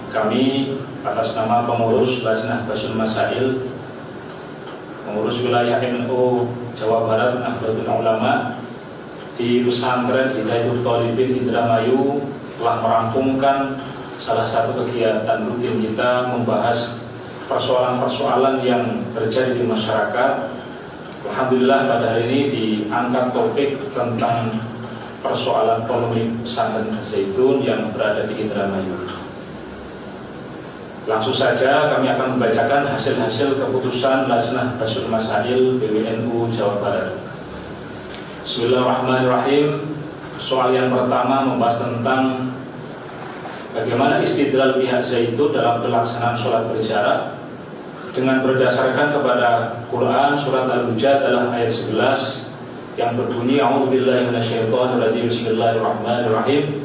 kami atas nama pengurus Lajnah Basul Masail, pengurus wilayah NU Jawa Barat Nahdlatul Ulama di pesantren Hidayatul Thalibin Indramayu telah merampungkan salah satu kegiatan rutin kita membahas persoalan-persoalan yang terjadi di masyarakat. Alhamdulillah pada hari ini diangkat topik tentang persoalan polemik pesantren Zaitun yang berada di Indramayu. Langsung saja kami akan membacakan hasil-hasil keputusan Lajnah Basul Masail PWNU Jawa Barat. Bismillahirrahmanirrahim. Soal yang pertama membahas tentang bagaimana istidlal pihak Zaitun dalam pelaksanaan sholat berjarak dengan berdasarkan kepada Quran surat Al-Mujadalah ayat 11 yang berbunyi A'udzubillahi minasyaitonirrajim. Bismillahirrahmanirrahim.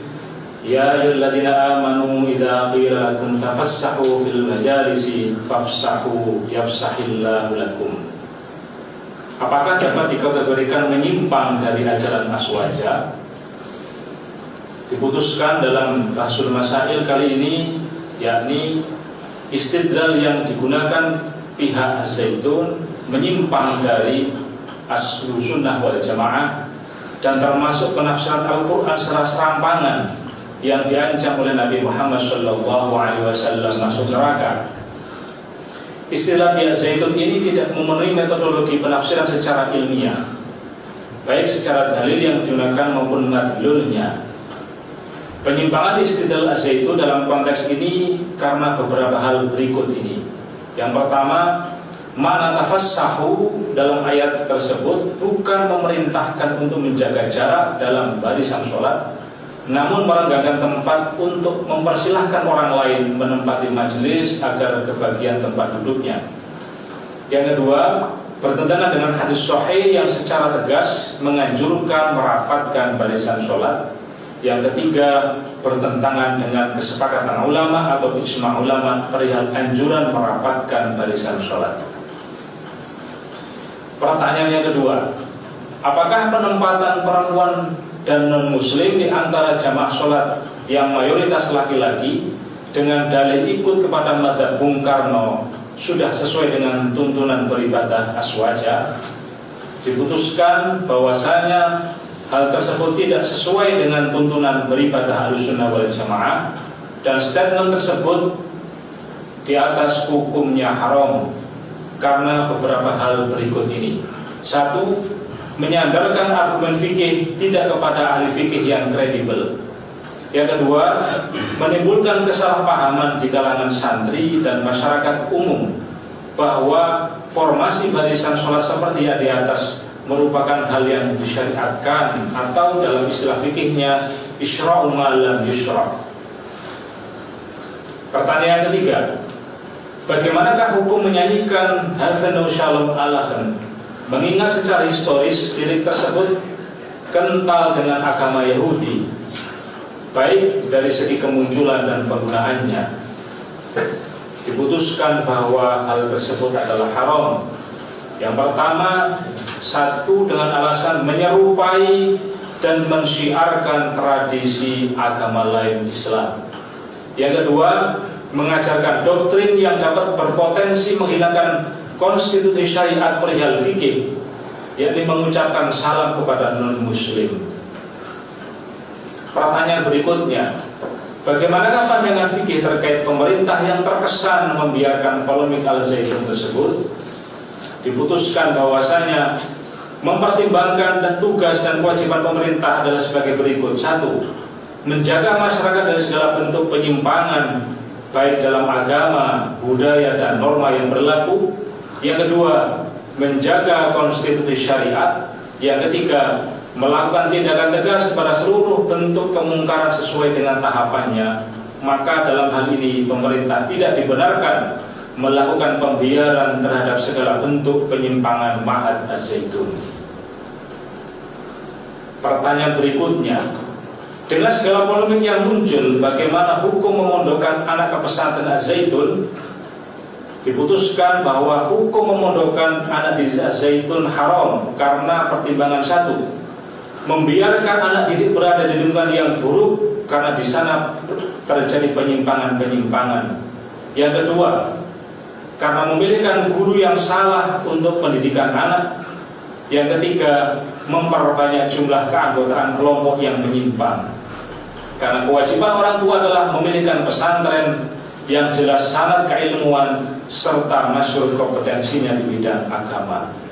Ya ayyuhalladzina amanu idza qila lakum tafassahu fil majalisi fafsahu yafsahillahu lakum. Apakah dapat dikategorikan menyimpang dari ajaran aswaja? Diputuskan dalam Basul Masail kali ini, yakni istidlal yang digunakan pihak Zaitun menyimpang dari Ahlus Sunnah wal Jamaah dan termasuk penafsiran Al-Quran secara serampangan yang diancam oleh Nabi Muhammad SAW masuk neraka. Istilah pihak Zaitun ini tidak memenuhi metodologi penafsiran secara ilmiah, baik secara dalil yang digunakan maupun madlulnya. Penyimpangan istidlal Zaitun dalam konteks ini karena beberapa hal berikut ini. Yang pertama, makna tafassahu dalam ayat tersebut bukan memerintahkan untuk menjaga jarak dalam barisan sholat, namun merenggangkan tempat untuk mempersilahkan orang lain menempati majelis agar kebagian tempat duduknya. Yang kedua, bertentangan dengan hadis sahih yang secara tegas menganjurkan merapatkan barisan sholat. Yang ketiga, bertentangan dengan kesepakatan ulama atau ijma' ulama perihal anjuran merapatkan barisan sholat. Pertanyaan yang kedua, apakah penempatan perempuan dan non-muslim di antara jamaah sholat yang mayoritas laki-laki dengan dalil ikut kepada mazhab Bung Karno sudah sesuai dengan tuntunan beribadah aswaja? Diputuskan bahwasanya hal tersebut tidak sesuai dengan tuntunan beribadah Ahlussunnah wal Jamaah dan statement tersebut di atas hukumnya haram karena beberapa hal berikut ini. Satu, menyandarkan argumen fikih tidak kepada ahli fikih yang kredibel. Yang kedua, menimbulkan kesalahpahaman di kalangan santri dan masyarakat umum bahwa formasi barisan sholat seperti yang di atas merupakan hal yang disyariatkan atau dalam istilah fikihnya isyra'u ma lam yusra'. Pertanyaan ketiga, bagaimanakah hukum menyanyikan Hafenu Shalom Alahan, mengingat secara historis lirik tersebut kental dengan agama Yahudi, baik dari segi kemunculan dan penggunaannya? Diputuskan bahwa hal tersebut adalah haram. Yang pertama, satu, dengan alasan menyerupai dan mensyiarkan tradisi agama lain Islam. Yang kedua, mengajarkan doktrin yang dapat berpotensi menghilangkan konstitusi syariat perihal fikih, yakni mengucapkan salam kepada non-muslim. Pertanyaan berikutnya, bagaimanakah pandangan fikih terkait pemerintah yang terkesan membiarkan polemik Al-Zaitun tersebut? Diputuskan bahwasanya mempertimbangkan dan tugas dan kewajiban pemerintah adalah sebagai berikut. Satu, menjaga masyarakat dari segala bentuk penyimpangan baik dalam agama, budaya, dan norma yang berlaku. Yang kedua, menjaga konstitusi syariat. Yang ketiga, melakukan tindakan tegas pada seluruh bentuk kemungkaran sesuai dengan tahapannya. Maka dalam hal ini pemerintah tidak dibenarkan melakukan pembiaran terhadap segala bentuk penyimpangan Ma'had Az-Zaitun. Pertanyaan berikutnya, dengan segala polemik yang muncul, bagaimana hukum memondokkan anak ke pesantren Az-Zaitun? Diputuskan bahwa hukum memondokkan anak di Az-Zaitun haram karena pertimbangan satu, membiarkan anak didik berada di lingkungan yang buruk karena di sana terjadi penyimpangan-penyimpangan. Yang kedua, karena memilihkan guru yang salah untuk pendidikan anak. Yang ketiga, memperbanyak jumlah keanggotaan kelompok yang menyimpang. Karena kewajiban orang tua adalah memilihkan pesantren yang jelas syarat keilmuan serta masyhur kompetensinya di bidang agama.